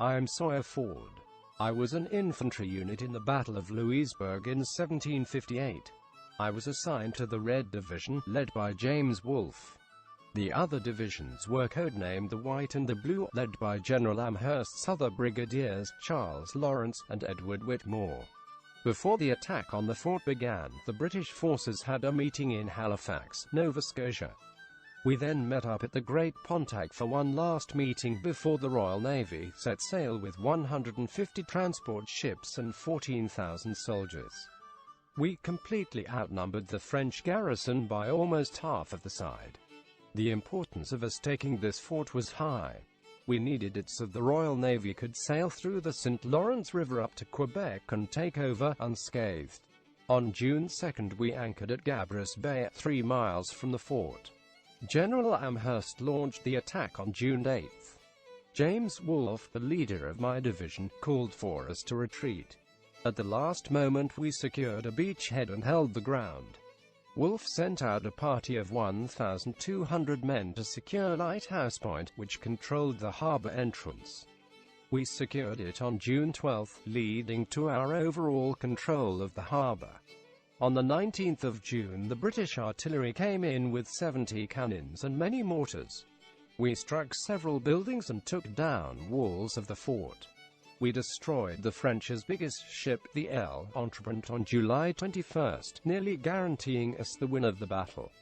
I am Sawyer Ford. I was an infantry unit in the Battle of Louisbourg in 1758. I was assigned to the Red Division, led by James Wolfe. The other divisions were codenamed the White and the Blue, led by General Amherst's other brigadiers, Charles Lawrence, and Edward Whitmore. Before the attack on the fort began, the British forces had a meeting in Halifax, Nova Scotia. We then met up at the Great Pontac for one last meeting before the Royal Navy set sail with 150 transport ships and 14,000 soldiers. We completely outnumbered the French garrison by almost half of the side. The importance of us taking this fort was high. We needed it so the Royal Navy could sail through the St. Lawrence River up to Quebec and take over unscathed. On June 2 we anchored at Gabrus Bay, 3 miles from the fort. General Amherst launched the attack on June 8. James Wolfe, the leader of my division, called for us to retreat. At the last moment we secured a beachhead and held the ground. Wolfe sent out a party of 1,200 men to secure Lighthouse Point, which controlled the harbor entrance. We secured it on June 12, leading to our overall control of the harbor. On the 19th of June the British artillery came in with 70 cannons and many mortars. We struck several buildings and took down walls of the fort. We destroyed the French's biggest ship, the L'Entreprenant, on July 21, nearly guaranteeing us the win of the battle.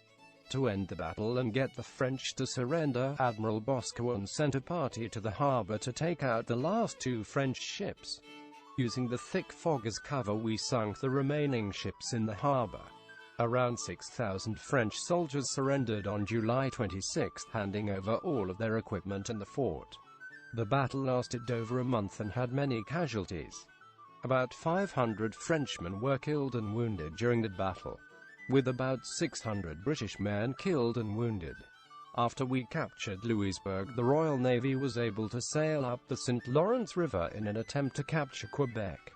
To end the battle and get the French to surrender, Admiral Boscawen sent a party to the harbor to take out the last 2 French ships. Using the thick fog as cover, we sunk the remaining ships in the harbor. Around 6,000 French soldiers surrendered on July 26, handing over all of their equipment and the fort. The battle lasted over a month and had many casualties. About 500 Frenchmen were killed and wounded during the battle, with about 600 British men killed and wounded. After we captured Louisbourg, the Royal Navy was able to sail up the St. Lawrence River in an attempt to capture Quebec.